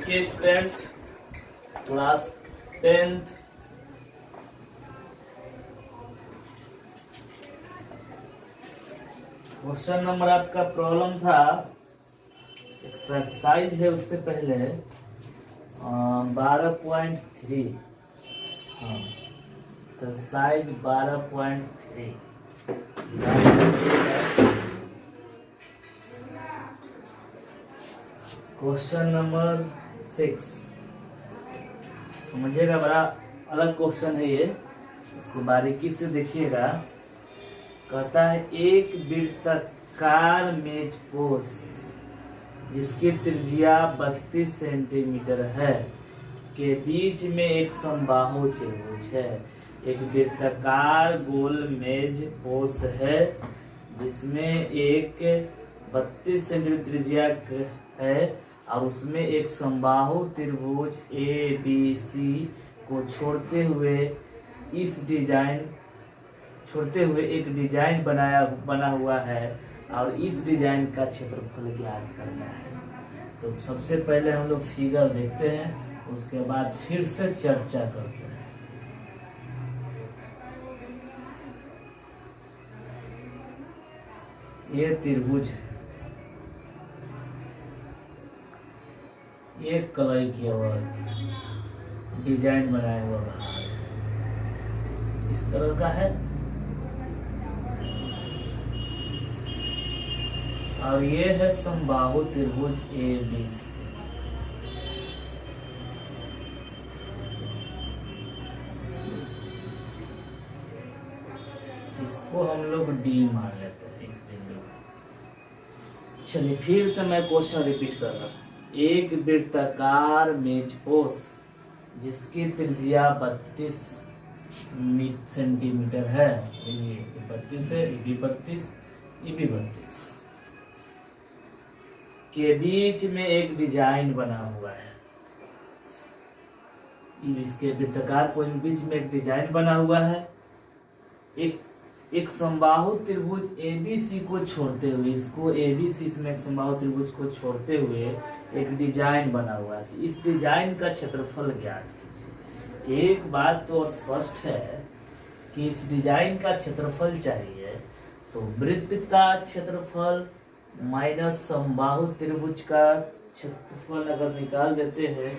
देखिए student, class 10th question number आपका problem था एक्सरसाइज है, उससे पहले 12.3। हाँ, एक्सरसाइज 12.3 क्वेश्चन नंबर 6। समझिएगा, बड़ा अलग क्वेश्चन है ये, इसको बारीकी से देखिएगा। कहता है एक वृत्ताकार मेजपोश जिसकी त्रिज्या 32 सेंटीमीटर है के बीच में एक समबाहु त्रिभुज है। एक वृत्ताकार गोल मेजपोश है जिसमें एक 32 सेंटीमीटर त्रिज्या है और उसमें एक समबाहु त्रिभुज ABC को छोड़ते हुए एक डिजाइन बना हुआ है और इस डिजाइन का क्षेत्रफल ज्ञात करना है। तो सबसे पहले हम लोग फिगर देखते हैं, उसके बाद फिर से चर्चा करते हैं। ये त्रिभुज है, ये कलई किया हुआ डिजाइन बनाया हुआ बाहर इस तरह का है, और ये है समबाहु त्रिभुज ABC। इसको हम लोग D मान लेते हैं इस बिंदु। चलिए फिर से मैं क्वेश्चन रिपीट कर रहा हूँ। एक वृत्ताकार मेजपोश जिसकी त्रिज्या 32 सेंटीमीटर है, 32 है, ये भी 32 के बीच में एक डिजाइन बना हुआ है। इसके वृत्ताकार कोण के बीच में एक डिजाइन बना हुआ है। एक समबाहु त्रिभुज ABC को छोड़ते हुए, इसको ABC इसमें एक समबाहु त्रिभुज को छोड़ते हुए एक डिजाइन बना हुआ है। इस डिजाइन का क्षेत्रफल ज्ञात कीजिए। एक बात तो स्पष्ट है कि इस डिजाइन का क्षेत्रफल चाहिए, तो वृत्त का क्षेत्रफल माइनस समबाहु त्रिभुज का क्षेत्रफल अगर निकाल देते हैं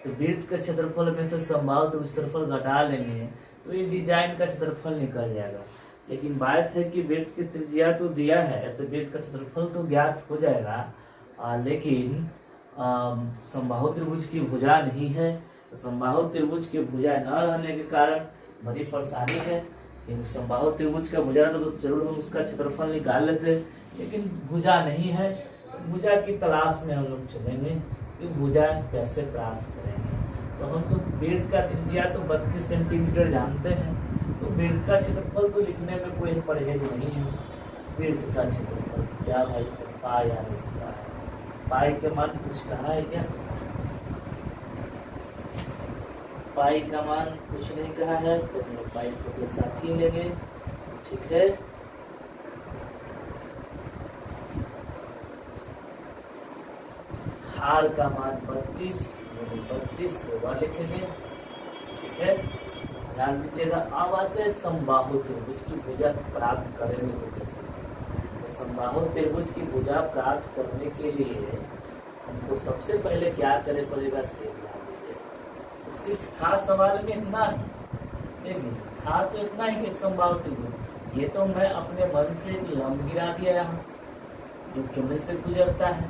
तो वृत्त का क्षेत्रफल में से समबाहु त्रिभुज क्षेत्रफल घटा लेंगे तो ये डिजाइन का क्षेत्रफल निकल जाएगा। लेकिन बात है कि वृत्त की त्रिज्या तो दिया है तो वृत्त का क्षेत्रफल तो ज्ञात हो जाएगा, लेकिन समबाहु त्रिभुज की भुजा नहीं है। तो समबाहु त्रिभुज की भुजा न रहने के कारण बड़ी परेशानी है। समबाहु त्रिभुज का भुजा तो जरूर हम उसका क्षेत्रफल निकाल लेते, लेकिन भुजा नहीं है। भुजा की तलाश में हम लोग चलेंगे कि भुजा कैसे प्राप्त करेंगे। तो हम लोग वृत्त का त्रिज्या तो 32 सेंटीमीटर जानते हैं, तो वृत्त का क्षेत्रफल तो लिखने में कोई परहेज नहीं है। वृत्त का क्षेत्रफल क्या भाई, पाई आर स्क्वायर। पाई के मान कुछ कहा है क्या? पाई का मान कुछ नहीं कहा है, तो हम लोग पाई के साथ ही लेंगे, ठीक है। आर का मान 32 दो बार लिखेंगे, ठीक है। ध्यान दीजिएगा। अब आते हैं समबाहु त्रिभुज की भुजा प्राप्त करेंगे तो कैसे। तो समबाहु त्रिभुज की भुजा प्राप्त करने के लिए हमको सबसे पहले क्या करे पड़ेगा, सेक ला दीजिए। सिर्फ था सवाल में इतना ही, देखिए था तो इतना ही कि समबाहु त्रिभुज, ये तो मैं अपने मन से लंब गिरा दिया यहाँ जो केंद्र से गुजरता है।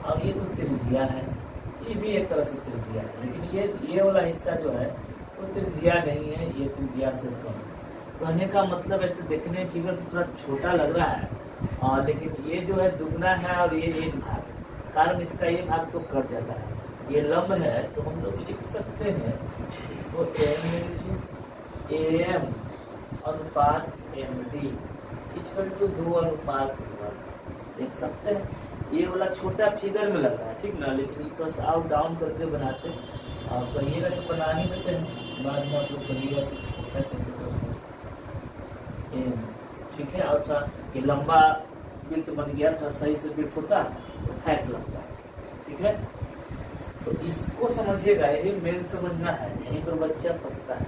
अब ये तो त्रिज्या है, ये भी एक तरह से त्रिज्या है, लेकिन ये वाला हिस्सा जो है वो त्रिज्या नहीं है, ये त्रिज्या से कम। कहने का मतलब ऐसे देखने फिगर से थोड़ा छोटा लग रहा है, और लेकिन ये जो है दुगना है और ये एक भाग, कारण इसका ये भाग तो कट जाता है। ये लंब है तो हम लोग लिख सकते हैं इसको AM अनुपात MD इक्वल टू 2 अनुपात 1 लिख सकते हैं। ये वाला छोटा फिगर में लग रहा है, ठीक ना, लेकिन थोड़ा सा आउट डाउन करके बनाते हैं। आप कहिएगा तो बना ही देते हैं, बाद में आप लोग कहिएगा तो छोटा कैसे करते हैं, ठीक है। और थोड़ा ये लंबा वृत्त बन गया, थोड़ा सही से वृत्त होता है तो फैट लगता है, ठीक है। तो इसको समझिएगा, यही मेन समझना है, यहीं पर बच्चा फंसता है।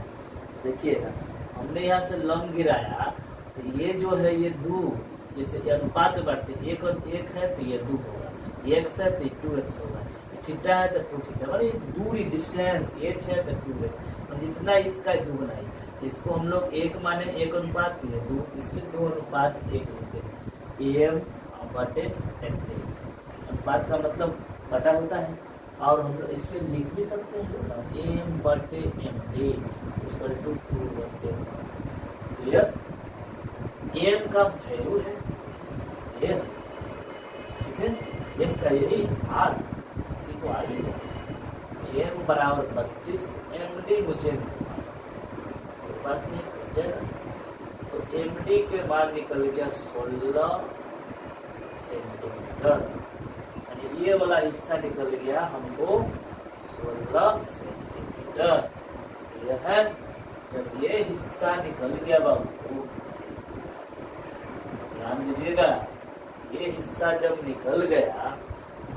देखिएगा हमने यहाँ से लम गिराया तो ये जो है ये दो, जैसे अनुपात बढ़ते एक और एक है तो ये 2 होगा, x है तो 2x होगा, थीटा है तो 2 थीटा, मतलब दूरी डिस्टेंस h है तो 2h, और जितना इसका दुगना है इसको हम लोग 1 माने 1 अनुपात 2, इसके 2 अनुपात 1 होते हैं, m/m3। अनुपात का मतलब बटा होता है, और हम लोग इसमें लिख भी सकते हैं m/m3 = 2/1। क्लियर? m का वैल्यू है m, ठीक है, m का यही r, इसी को आगे m बराबर 32 md मुझे बात नहीं कर, तो md के बाद निकल गया 16 सेंटीमीटर, यानी ये वाला हिस्सा निकल गया हमको 16 सेंटीमीटर। यह है जब ये हिस्सा निकल गया बाबू, ध्यान दीजिएगा, ये हिस्सा जब निकल गया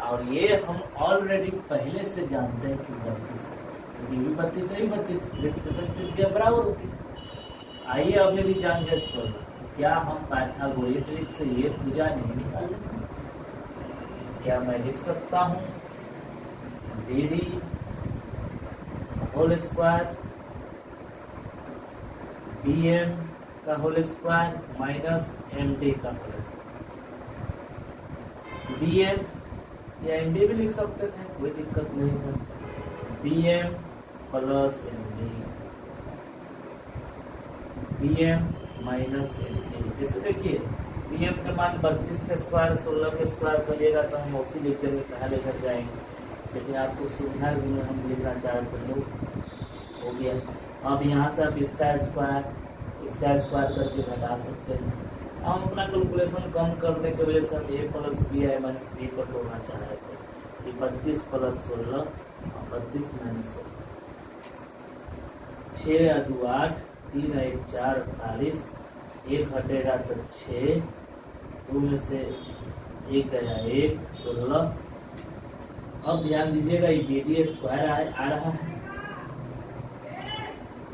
और ये हम ऑलरेडी पहले से जानते हैं कि 32 है, तो ये भी 32 है, 32 त्रिज्या बराबर होती है। आइए अभी भी जान गए 16, तो क्या हम पाइथागोरस ट्रिक से ये भुजा नहीं निकालें? क्या मैं लिख सकता हूँ BD होल स्क्वायर BM का होल स्क्वायर माइनस MD का होल स्क्वायर। BM या MD भी लिख सकते थे, कोई दिक्कत नहीं था। BM plus MD, BM minus MD। जैसे देखिए BM का मान 32 का स्क्वायर 16 का स्क्वायर करिएगा तो हम उसी लिख देंगे, कहाँ लेकर जाएंगे, लेकिन आपको सुविधा भी में हम लिखना चाहें तो हो गया। अब यहाँ से आप इसका स्क्वायर करके घटा सकते हैं। हम अपना कैलकुलेशन कम करने की वजह से हम a + b - b पर तोड़ना चाह रहे थे, 32 + 16 और 32 - 16, 6 या 2 8, 3 या 1 4 48, 1 हटेगा तो 6, 2 में से 1 गया 1 16। अब ध्यान दीजिएगा ये BD स्क्वायर आ रहा है,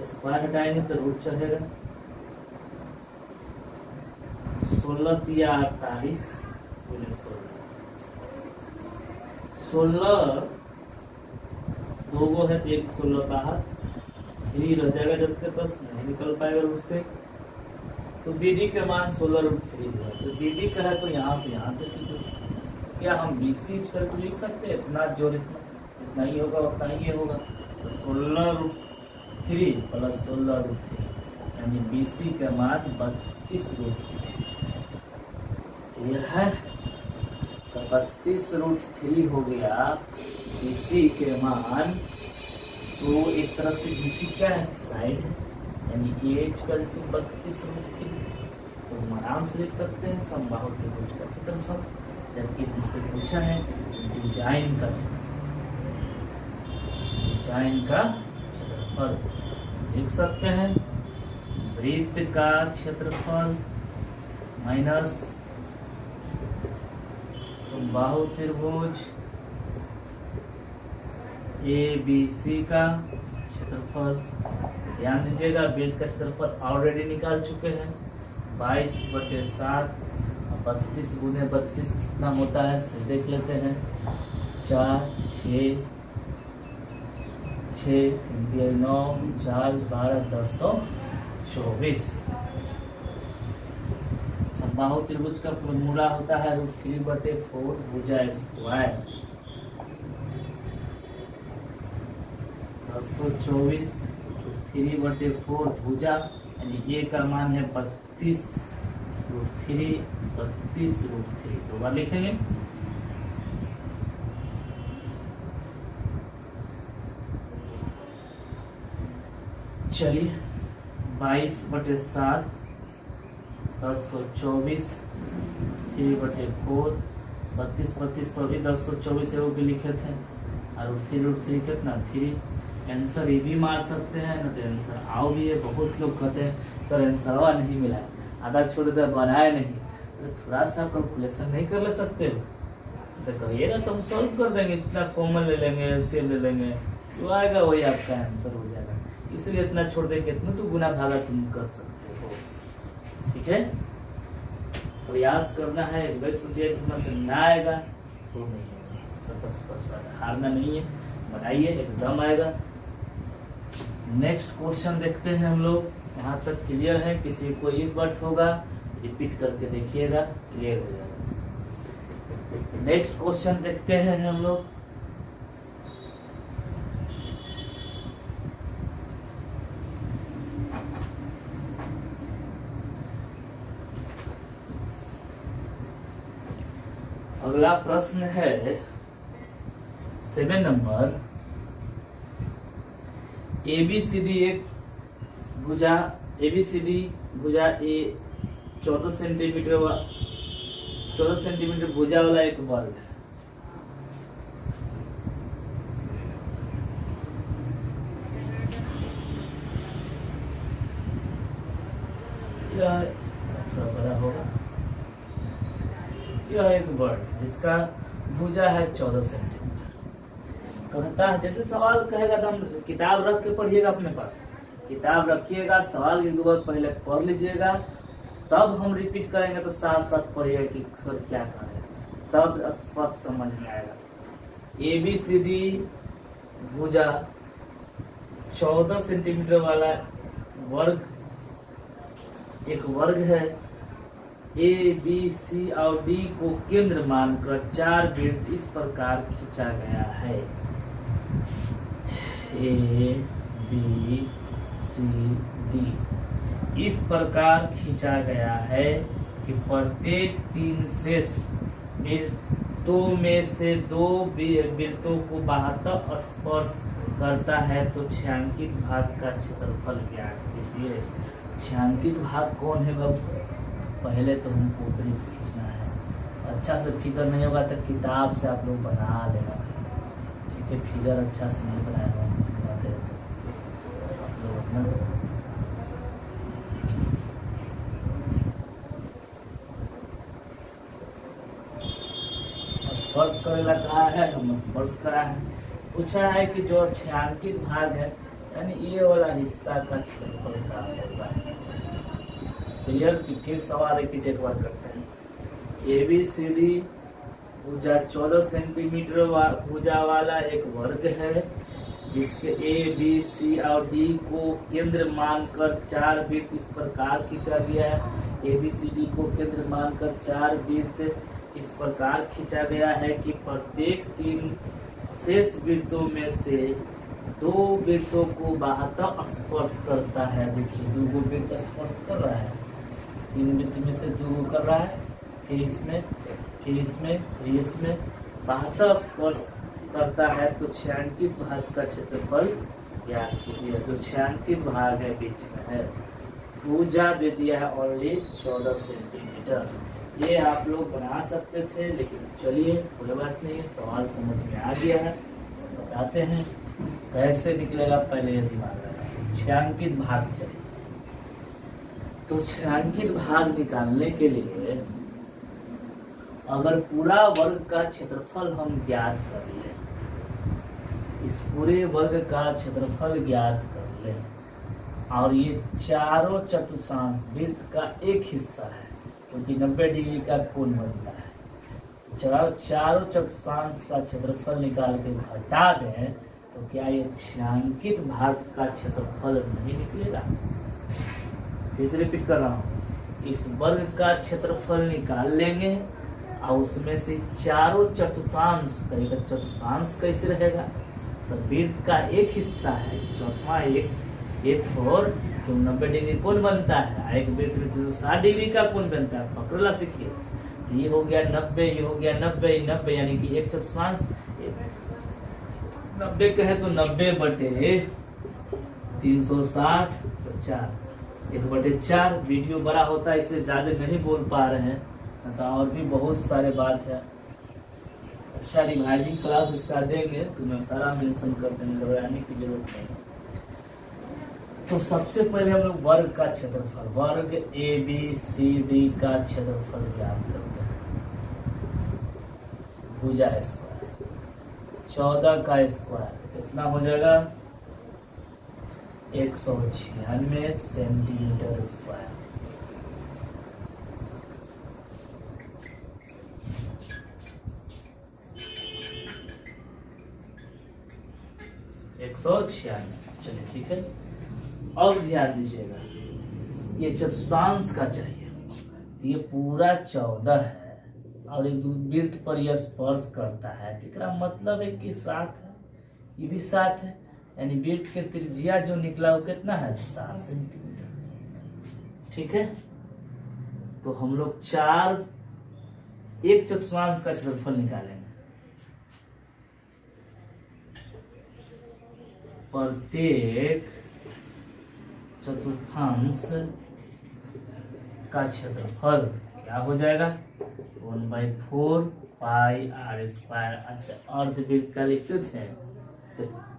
स्क्वायर हटाएंगे तो रूट चलेगा, 16 × 48 16 2 गो है तो 1 16 बाहर, 3 रह जाएगा 10 के 10, नहीं निकल पाएगा रूट से, तो BD का मान 16√3 है। तो BD का है तो यहाँ से यहाँ तक, क्या हम BC करके लिख सकते हैं? इतना जोड़ इतना ही होगा, उतना ही होगा, तो 16√3 + 16√3 यानी BC का मान 32√3। यह है तो 32√3 हो गया BC के मान। तो एक तरफ से BC क्या है? साइड, यानी A = 32√3। तो हम आराम से लिख सकते हैं समबाहु त्रिभुज का क्षेत्रफल, जबकि हमसे पूछा है डिजाइन का क्षेत्रफल। लिख सकते हैं वृत्त का क्षेत्रफल माइनस समबाहु त्रिभुज ABC का क्षेत्रफल। ध्यान दीजिएगा वृत्त का क्षेत्रफल ऑलरेडी निकाल चुके हैं, 22/7, 32 × 32 कितना होता है से देख लेते हैं, 4 6 6 3 9 4 12 1024। समबाहु त्रिभुज का फॉर्मूला होता है √3/4 भुजा स्क्वायर, 1024 3/4 भुजा, यानी A का मान है 32√3 32√3। दो बार लिखेंगे, चलिए 22/7 1024 3/4 32 तो अभी 1024 एगो के लिखे थे, और √3 कितना 3। आंसर ये भी मार सकते हैं ना, तो आंसर आओ भी है। बहुत लोग कहते हैं सर आंसरवा नहीं मिला, आधा छोड़ दिया बनाए नहीं, तो थोड़ा सा कैलकुलेशन नहीं कर ले सकते हो? तो कहिएगा तो हम सॉल्व कर देंगे, इतना कॉमन ले लेंगे, एलसीएम ले लेंगे, जो आएगा वही आपका आंसर हो जाएगा। इसलिए इतना छोड़ दे के इतना तो गुना भागा तुम कर सकते हो। ठीक है, प्रयास करना है। सोचिए तुम्हारे से ना आएगा तो नहीं आएगा, सब स्पष्ट बात है, हारना नहीं है, बनाइए एकदम आएगा। नेक्स्ट क्वेश्चन देखते हैं हम लोग। यहाँ तक क्लियर है? किसी को एक वर्ड होगा रिपीट करके देखिएगा, क्लियर हो जाएगा। नेक्स्ट क्वेश्चन देखते हैं हम लोग। अगला प्रश्न है 7 नंबर। ABCD एक भुजा ABCD भुजा ए 14 सेंटीमीटर भुजा वाला एक वर्ग है। यह थोड़ा बड़ा होगा। यह एक वर्ग जिसका भुजा है 14 सेंटीमीटर। कहता है, जैसे सवाल कहेगा तो हम किताब रख के पढ़िएगा, अपने पास किताब रखिएगा, सवाल की 2 बार पहले पढ़ लीजिएगा, तब हम रिपीट करेंगे तो साथ साथ पढ़िएगा कि सर क्या करें, तब स्पष्ट समझ में आएगा। ABCD भुजा 14 सेंटीमीटर वाला वर्ग एक वर्ग है। A, B, C और D को केंद्र मानकर 4 वृत्त इस प्रकार खींचा गया है। A, B, C, D इस प्रकार खींचा गया है कि प्रत्येक 3 शेष वृत्तों में से 2 वृत्तों को बाह्य स्पर्श करता है, तो छायांकित भाग का क्षेत्रफल ज्ञात कीजिए। छायांकित भाग कौन है बाबू? पहले तो हमको वृत्त खींचना है। अच्छा से फिगर नहीं होगा तो किताब से आप लोग बना लेना, ठीक है? फिगर अच्छा से नहीं बनाया तो आप लोग अपना स्पर्श करेला कहा है, हम स्पर्श करा है। पूछा है कि जो छायांकित भाग है यानी ये वाला हिस्सा का क्षेत्रफल क्या होगा। क्लियर? कि फिर सवाल रिपीट एक बार करते हैं। ABCD भुजा 14 सेंटीमीटर भुजा वाला एक वर्ग है, जिसके A, B, C और D को केंद्र मानकर 4 वृत्त इस प्रकार खींचा गया है। ABCD को केंद्र मानकर 4 वृत्त इस प्रकार खींचा गया है कि प्रत्येक 3 शेष वृत्तों में से 2 वृत्तों को बाह्य स्पर्श करता है। देखिए 2 वृत्त स्पर्श कर रहा है, 3 वृत्त में से 2 कर रहा है, फिर इसमें बाह्य स्पर्श करता है, तो छायांकित भाग का क्षेत्रफल ज्ञात कीजिए। तो छायांकित भाग है बीच में है, भुजा दे दिया है ओनली 14 सेंटीमीटर। ये आप लोग बना सकते थे, लेकिन चलिए कोई बात नहीं, सवाल समझ में आ गया है, बताते हैं कैसे निकलेगा। पहले ये दिमाग लगाइए, छायांकित भाग चाहिए। तो छायांकित भाग निकालने के लिए अगर पूरा वर्ग का क्षेत्रफल हम ज्ञात कर लें, इस पूरे वर्ग का क्षेत्रफल ज्ञात कर लें, और ये चारों चतुर्थांश वृत्त का एक हिस्सा है, क्योंकि 90 डिग्री का कोण बनता है, चारों चतुर्थांश का क्षेत्रफल निकाल के घटा दें, तो क्या ये छायांकित भाग का क्षेत्रफल नहीं निकलेगा? फिर से रिपीट कर रहा हूँ, इस वर्ग का क्षेत्रफल निकाल लेंगे और उसमें से चारों चतुर्थांश करेगा। चतुर्थांश कैसे रहेगा? तो वृत्त का एक हिस्सा है, चौथा एक 4 तो 90 डिग्री कोण बनता है, एक वृत्त में 360 डिग्री का कोण बनता है। फकरला सीखिए, ये हो गया 90, ये हो गया 90, यानी कि एक चतुर्थांश 90 कहे तो 90/360 तो 4, 1/4। वीडियो बड़ा होता है इसलिए ज्यादा नहीं बोल पा रहे हैं, तो और भी बहुत सारे बात है। अच्छा रिवाइजिंग क्लास इसका देंगे तो मैं सारा मेंशन कर देंगे, घबराने की जरूरत नहीं। तो सबसे पहले हम लोग वर्ग का क्षेत्रफल, वर्ग ABCD का क्षेत्रफल ज्ञात करते हैं। भुजा स्क्वायर, 14 का स्क्वायर कितना हो जाएगा 196 सेंटीमीटर स्क्वायर। एक 196। चलिए ठीक है। अब ध्यान दीजिएगा ये चतुर्थांश का चाहिए, तो ये पूरा 14 है और एक वृत्त पर यह स्पर्श करता है, इसका मतलब है कि 7 है, ये भी 7 है, यानी वृत्त के त्रिज्या जो निकला वो कितना है 7 सेंटीमीटर। ठीक है, तो हम लोग एक चतुर्थांश का क्षेत्रफल निकालेंगे। प्रत्येक चतुर्थांश का क्षेत्रफल क्या हो जाएगा 1/4 पाई आर स्क्वायर। अर्धवृत्त का लिखते थे,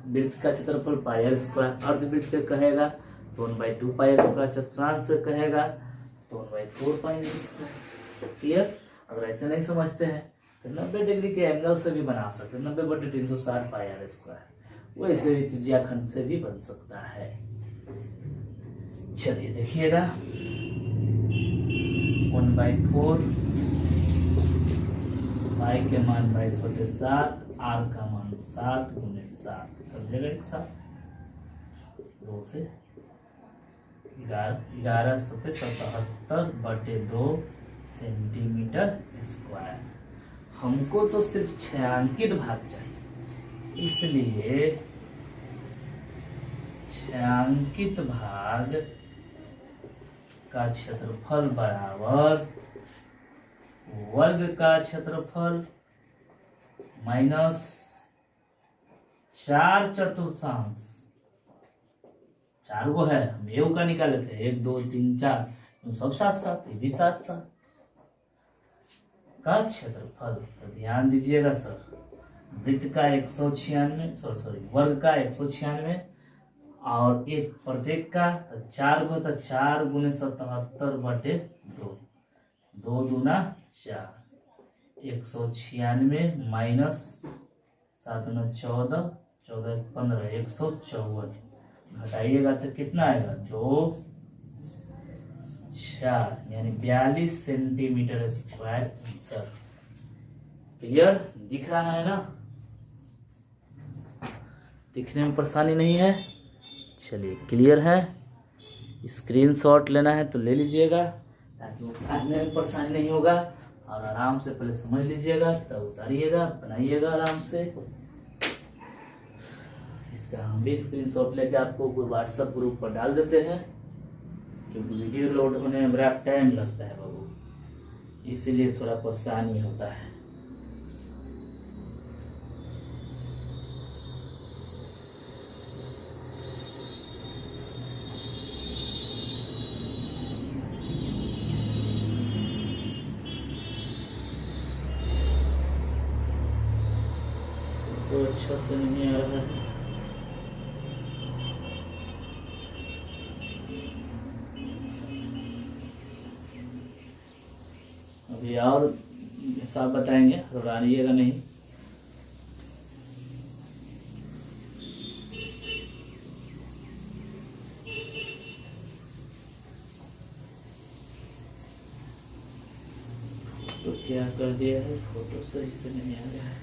वृत्त का क्षेत्रफल पाई आर स्क्वायर, अर्धवृत्त का कहेगा तो 1/2 पाई आर स्क्वायर, चतुर्थांश कहेगा तो 1/4 पाई आर स्क्वायर। क्लियर? अगर ऐसे नहीं समझते हैं तो 90 डिग्री के एंगल से भी बना सकते हैं, 90/360 पाई आर स्क्वायर, वैसे भी त्रिज्याखंड से भी बन सकता है। चलिए देखिएगा 1/4 पाई के मान 22/7, आर का मान 7 × 7 कर देगा एक साथ 2 से 11/77/2 सेंटीमीटर स्क्वायर। हमको तो सिर्फ छायांकित भाग चाहिए, इसलिए छायांकित भाग का क्षेत्रफल बराबर वर्ग का क्षेत्रफल माइनस 4 चतुर्थांश, 4 गो है, हम एव का निकाले थे 1 2 3 4, तो सब 7 ये भी 7 का क्षेत्रफल। तो ध्यान दीजिएगा सर, वृत्त का 196 वर्ग का 196 और एक प्रत्येक का तो 4 गो, तो 4 × 77/2, 2 दूना 4, 196 माइनस 7 × 14, 14 15, 154 घटाइएगा तो कितना आएगा 2 4, यानी 42 सेंटीमीटर स्क्वायर आंसर। क्लियर? दिख रहा है ना? दिखने में परेशानी नहीं है? चलिए क्लियर है। स्क्रीनशॉट लेना है तो ले लीजिएगा ताकि उतारने में परेशानी नहीं होगा, और आराम से पहले समझ लीजिएगा तब उतारिएगा, बनाइएगा आराम से। इसका हम भी स्क्रीनशॉट लेके आपको व्हाट्सएप ग्रुप पर डाल देते हैं, क्योंकि वीडियो लोड होने में बड़ा टाइम लगता है बाबू, इसीलिए थोड़ा परेशानी होता है। तो अच्छा से नहीं आ रहा है। अभी और हिसाब बताएंगे, घबराइएगा नहीं। तो क्या कर दिया है, फोटो सही से नहीं आ रहा है।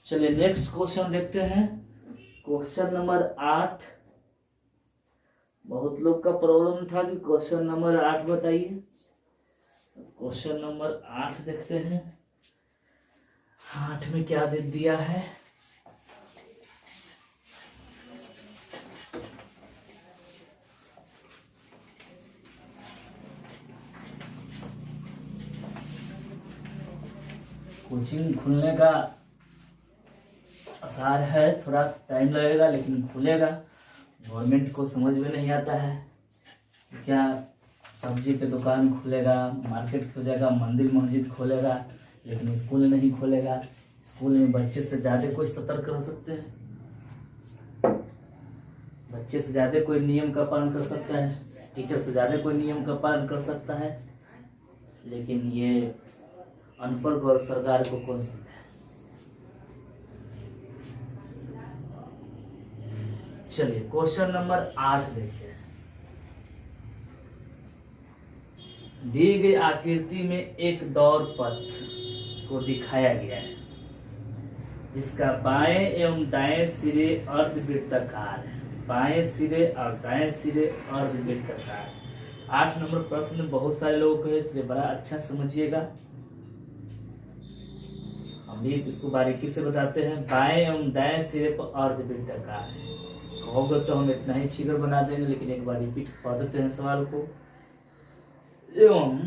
चलिए नेक्स्ट क्वेश्चन देखते हैं। Question number 8। बहुत लोग का प्रॉब्लम था कि क्वेश्चन नंबर 8 बताइए। क्वेश्चन नंबर 8 देखते हैं। 8 में क्या दे दिया है। कोचिंग खुलने का आसार है, थोड़ा टाइम लगेगा लेकिन खुलेगा। गवर्नमेंट को समझ में नहीं आता है क्या सब्जी के दुकान खुलेगा, मार्केट खुलेगा, मंदिर मस्जिद खोलेगा, लेकिन स्कूल नहीं खोलेगा। स्कूल में बच्चे से ज्यादा कोई सतर्क रह सकते हैं, बच्चे से ज्यादा कोई नियम का पालन कर सकता है, टीचर से ज्यादा कोई नियम का पालन कर सकता है, लेकिन ये अनपढ़ और सरकार को कौन समझे। चलिए क्वेश्चन नंबर 8 देखते हैं। दी गई आकृति में एक दौड़ पथ को दिखाया गया है जिसका बाएं एवं दाएं सिरे अर्धवृत्ताकार है, बाएं सिरे और दाएं सिरे अर्धवृत्ताकार। 8 नंबर प्रश्न बहुत सारे लोगों को है, इसलिए बड़ा अच्छा समझिएगा, हम भी इसको बारीकी से बताते हैं। बाएं एवं दाएं सिरे पर अर्धवृत्ताकार है, कहोगे तो हम इतना ही फिगर बना देंगे, लेकिन एक बार रिपीट कर देते हैं सवाल को। एवं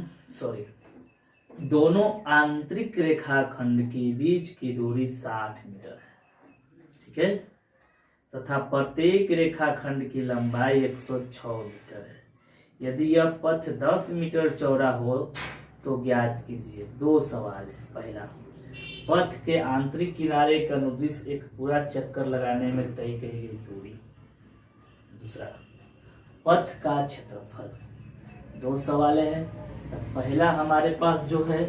दोनों आंतरिक रेखाखंड के बीच की दूरी 60 मीटर है, ठीक है, तथा प्रत्येक रेखाखंड की लंबाई 106 मीटर है। यदि यह पथ 10 मीटर चौड़ा हो तो ज्ञात कीजिए। 2 सवाल है। पहला, पथ के आंतरिक किनारे का अनुदिश एक पूरा चक्कर लगाने में तय की गई दूरी। दूसरा, पथ का क्षेत्रफल। 2 सवाल हैं। तो पहला हमारे पास जो है,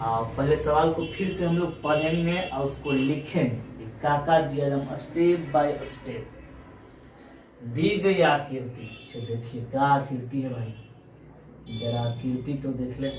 पहले सवाल को फिर से हम लोग पढ़ेंगे और उसको लिखेंगे, का दिया हम स्टेप बाय स्टेप। दी गई आकृति, देखिए क्या आकृति है भाई, जरा आकृति तो देख ले।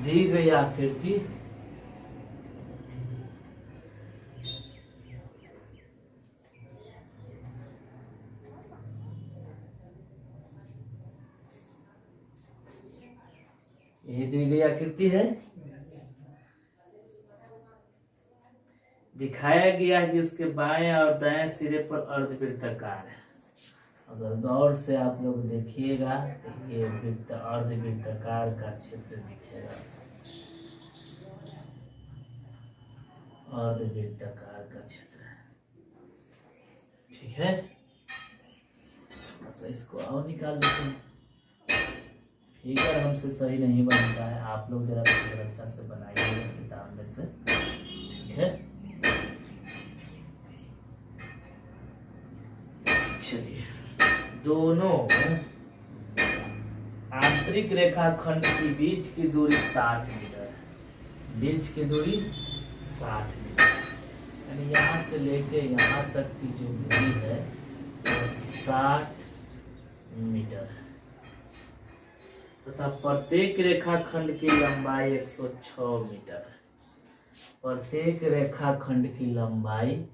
दी गई आकृति यही दी गई आकृति है। दिखाया गया है कि उसके बाएं और दाएं सिरे पर अर्धवृत्ताकार है। अगर गौर से आप लोग देखिएगा तो ये वृत्त अर्धवृत्ताकार का क्षेत्र दिखेगा, अर्धवृत्ताकार का क्षेत्र है, ठीक है। बस इसको और निकाल देते हैं। फिगर हमसे सही नहीं बनता है, आप लोग जरा फिगर अच्छा से बनाइएगा किताब में से, ठीक है। चलिए, दोनों आंतरिक रेखाखंड के बीच की दूरी 60 मीटर है, बीच की दूरी 60 मीटर, यानी यहाँ से लेके यहाँ तक की जो दूरी है वो 60 मीटर है, तथा प्रत्येक रेखाखंड की लंबाई 106 मीटर है। प्रत्येक रेखाखंड की लंबाई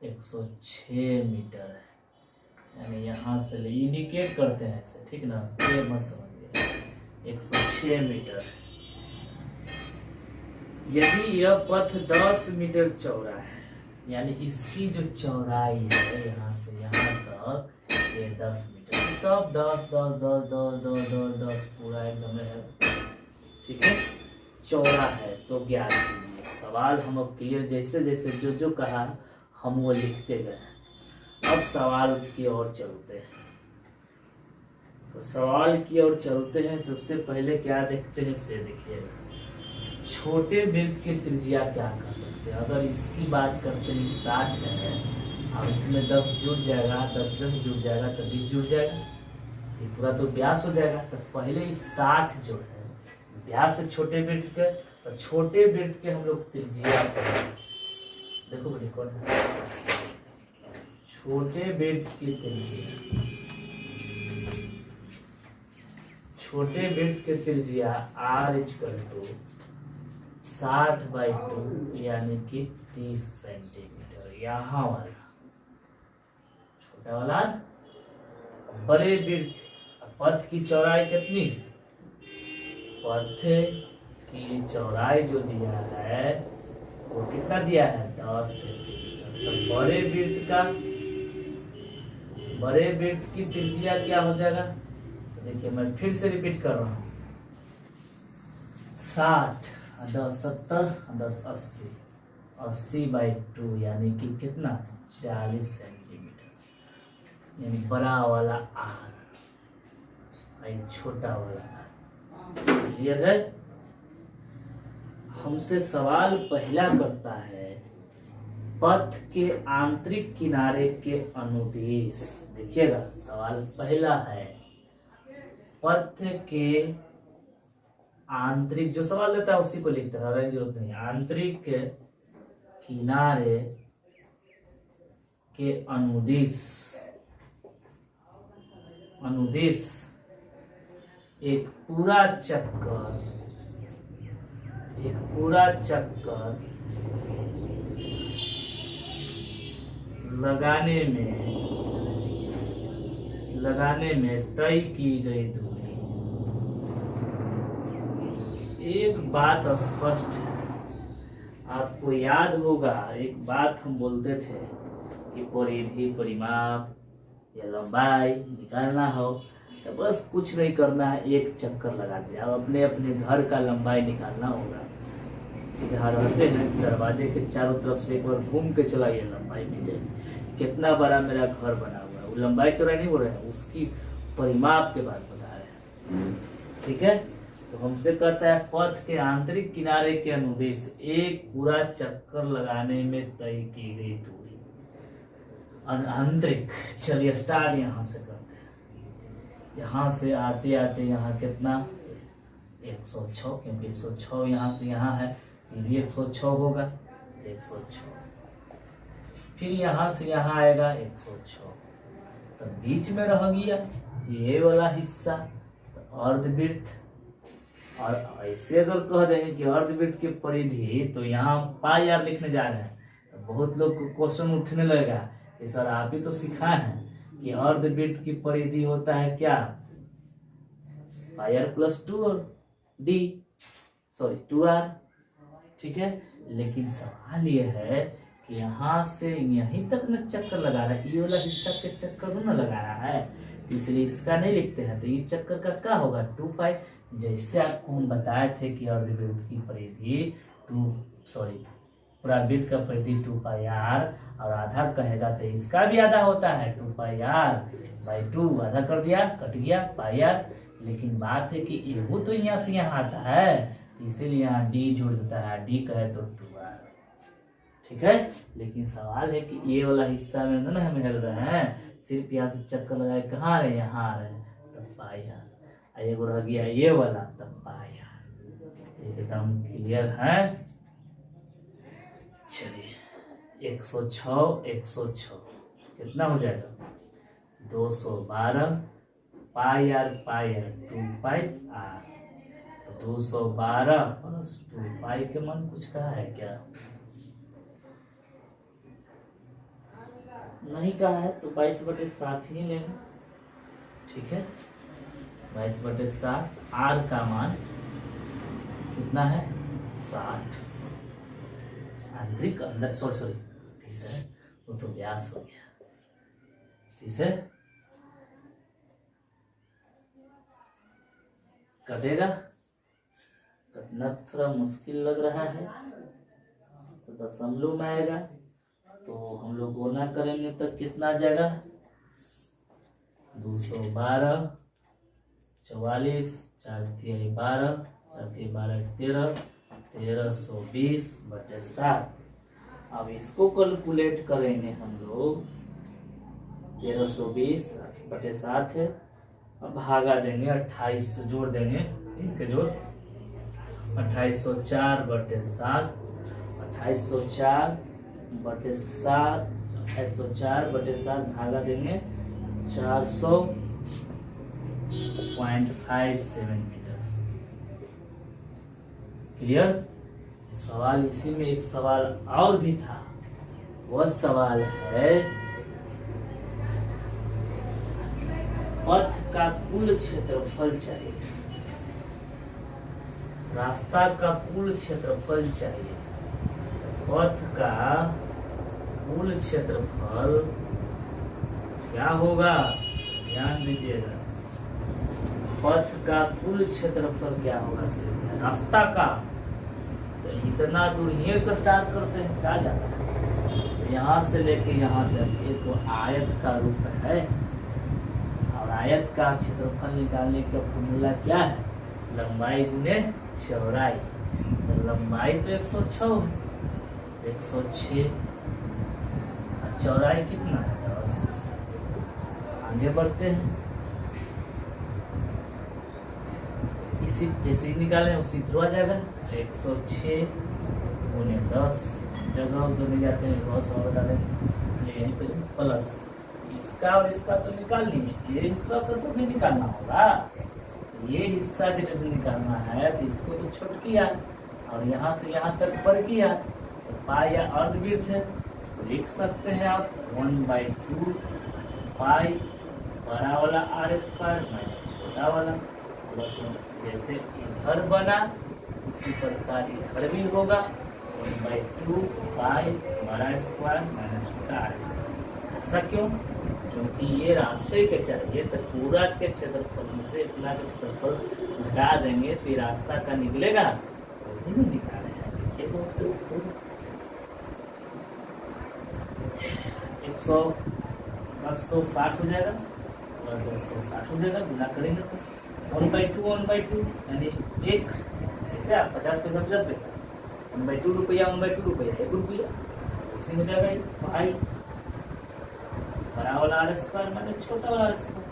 106 मीटर है, यानी यहाँ से इंडिकेट करते हैं इसे, ठीक ना, ये मत समझिए, 106 मीटर। यदि यह पथ 10 मीटर चौड़ा है, यानी इसकी जो चौड़ाई है यहाँ से यहाँ तक ये 10 मीटर, सब 10 10 10 10 10 10 10 पूरा एकदम है, ठीक है, चौड़ा है। तो ज्ञात कीजिए। सवाल हम अब क्लियर, जैसे जैसे जो जो कहा हम वो लिखते गए। अब सवाल की ओर चलते हैं। तो सवाल की ओर चलते हैं, सबसे पहले क्या देखते हैं से देखिएगा, छोटे वृत्त की त्रिज्या क्या कर सकते हैं। अगर इसकी बात करते हैं 60 है और इसमें 10 जुड़ जाएगा, 10 10 जुड़ जाएगा तो 20 जुड़ जाएगा, ये पूरा तो व्यास हो जाएगा। तो पहले इस 60 जो है व्यास है छोटे वृत्त के, तो छोटे वृत्त के हम लोग त्रिज्या करेंगे। देखो बोलिए कौन है, छोटे वृत्त की त्रिज्या, छोटे वृत्त की त्रिज्या r = 60/2 यानी कि 30 सेंटीमीटर, यहाँ वाला छोटा वाला। बड़े वृत्त पथ की चौड़ाई कितनी, पथ की चौड़ाई जो दिया है वो कितना दिया है, 10 सेंटीमीटर। तो बड़े वृत्त का बड़े वृत्त की त्रिज्या क्या हो जाएगा? तो देखिए मैं फिर से रिपीट कर रहा हूँ, 60, 10 70, 10 80, 80/2 यानी कि कितना? 40 सेंटीमीटर, यानी बड़ा वाला आर, छोटा वाला आर। क्लियर है? हमसे सवाल पहला करता है पथ के आंतरिक किनारे के अनुदेश। देखिएगा सवाल पहला है पथ के आंतरिक, जो सवाल देता है उसी को लिखते हैं, जरूरत नहीं। आंतरिक किनारे के अनुदेश, अनुदेश एक पूरा चक्कर लगाने में तय की गई दूरी। एक बात स्पष्ट है, आपको याद होगा एक बात हम बोलते थे कि परिधि, परिमाप या लंबाई निकालना हो तो बस कुछ नहीं करना है, एक चक्कर लगा दिया। अब अपने अपने घर का लंबाई निकालना होगा, जहाँ रहते हैं दरवाजे के चारों तरफ से एक बार घूम के चलाइए, लंबाई मिल जाएगी। कितना बड़ा मेरा घर बना हुआ है, वो लंबाई चौड़ाई नहीं बोल रहे हैं, उसकी परिमाप के बात बता रहे हैं। ठीक है, तो हमसे कहता है पथ के आंतरिक किनारे के अनुदेश एक पूरा चक्कर लगाने में तय की गई दूरी। आंतरिक, चलिए स्टार्ट यहाँ से करते हैं। यहाँ से आते आते यहाँ कितना? 106, क्योंकि 106 यहाँ से यहाँ है, ये भी 106 होगा, 106। फिर यहाँ से यहाँ आएगा 106, तो बीच में रह गया ये वाला हिस्सा, तो अर्धवृत्त। और ऐसे अगर कह देंगे कि अर्धवृत्त की परिधि, तो यहाँ पाई आर लिखने जा रहे हैं, तो बहुत लोग को क्वेश्चन उठने लगेगा कि सर आप ही तो सिखाए हैं कि अर्धवृत्त की परिधि होता है क्या? पाई आर प्लस 2r। ठीक है, लेकिन सवाल ये है कि यहाँ से यहीं तक न चक्कर लगा रहा है, ये वाला हिस्सा के चक्कर न लगा रहा है, तो इसलिए इसका नहीं लिखते हैं। तो ये चक्कर का क्या होगा? 2π। जैसे आपको हम बताए थे कि अर्धवृत्त की परिधि पूरा वृत्त का परिधि 2πr, और आधा कहेगा तो इसका भी आधा होता है 2πr/2, आधा कर दिया, कट गया πr। लेकिन बात है कि एहू तो यहाँ से यहाँ आता है, तो इसीलिए यहाँ d जुड़ जाता है, d कहे तो 2r। ठीक है, लेकिन सवाल है कि ये वाला हिस्सा में ना हम हिल रहे हैं, सिर्फ यहाँ से चक्कर लगाए, कहाँ आ रहे? यहाँ आ रहे हैं, तब πr। एगो रह गया ये वाला, तब πr। एकदम क्लियर है? चलिए 106 कितना हो जाएगा? 212 πr 2πr, 212 प्लस 2π के मन कुछ कहा है क्या? नहीं कहा है, तो 22/7 ही लेंगे। ठीक है, 22/7, r का मान कितना है? 60। आंतरिक अंदर सॉरी 30 है, वो तो व्यास हो गया। 30 है, कटेगा, कटना थोड़ा मुश्किल लग रहा है, तो दशमलव में आएगा, तो हम लोग गुणा करेंगे तो कितना आ जाएगा? 212, 44, 4×3 = 12, 4×3 = 13, 1320/7। अब इसको कैलकुलेट करेंगे हम लोग, 1320/7 है, अब भागा देंगे 28 से, जोड़ देंगे इनके जोड़, 2804/7, 2804/7 भागा देंगे 400.57 मीटर। क्लियर? सवाल इसी में एक सवाल और भी था, वह सवाल है पथ का कुल क्षेत्रफल चाहिए, रास्ता का कुल क्षेत्रफल चाहिए। पथ का कुल क्षेत्रफल क्या होगा, ध्यान दीजिएगा, पथ का कुल क्षेत्रफल क्या होगा, रास्ता का। तो इतना दूर यहीं से स्टार्ट करते हैं, क्या जाता है, तो यहाँ से लेके यहाँ तक ये तो आयत का रूप है, और आयत का क्षेत्रफल निकालने का फॉर्मूला क्या है, लंबाई गुने चौड़ाई। तो लंबाई तो 106, 106, चौड़ाई कितना है, 10। आगे बढ़ते हैं, इसी जैसे निकालें उसी थ्रू आ जाएगा, 106 गुने 10, जगह उधर नहीं जाते हैं, बहुत सारा बता देंगे, इसलिए यहीं पे प्लस इसका और इसका तो निकाल लिए, ये हिस्सा का तो भी निकालना होगा, ये हिस्सा के जब निकालना है तो इसको तो छोट किया और यहाँ से यहाँ तक बढ़ किया, तो पाई या अर्धवृत्त है, तो लिख सकते हैं आप 1/2 पाई बड़ा वाला आर स्क्वायर माइनस छोटा वाला प्लस, जैसे इधर बना उसी प्रकार इधर भी होगा 1/2 पाई बड़ा स्क्वायर माइनस छोटा आर स्क्वायर। ऐसा क्यों, क्योंकि ये रास्ते के चाहिए, तो पूरा के क्षेत्रफल में से इतना का क्षेत्रफल घटा देंगे तो रास्ता का निकलेगा, तो नहीं निकाले हैं, देखिए बहुत से 160 हो जाएगा और 160 हो जाएगा, गुना करेंगे तो 1/2 यानी एक, ऐसे आप 50 पैसा 50 पैसा, 1/2 रुपया 1/2 रुपया 1 रुपया, उसी में जाएगा भाई बड़ा वाला आर स्क्वायर माने छोटा वाला आर स्क्वायर,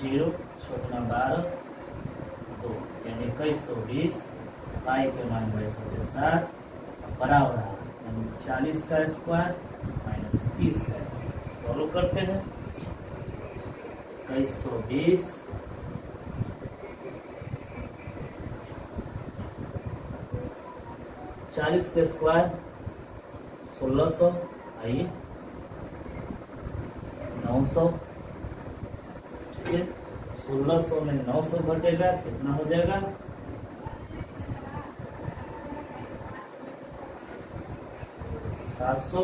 0 छोटा 12 2 यानी 2120 पाई के मान 60 बड़ा वाला यानी 40 का स्क्वायर माइनस 30 का स्क्वायर। सॉल्व करते हैं, 2120 40 का स्क्वायर 1600, आइए 900, ठीक है, 1600 में 900 घटेगा कितना हो जाएगा, 700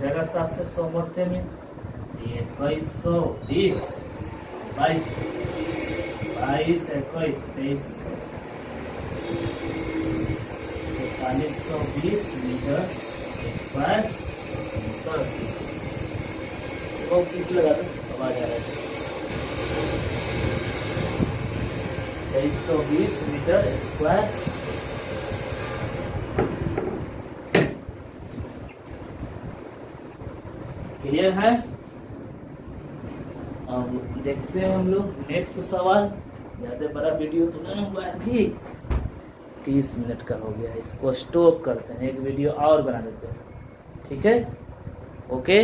जगह 7 से 100 बढ़ते में, ये 2220 22 22 21 23 420 मीटर स्क्वायर वो किस लगा दो आ जा रहा है 2320 मीटर स्क्वायर। क्लियर है। अब देखते हैं हम लोग नेक्स्ट सवाल। ज्यादा बड़ा वीडियो तो नहीं हुआ है, अभी 30 मिनट का हो गया है, इसको स्टॉप करते हैं, एक वीडियो और बना देते हैं, ठीक है, ओके।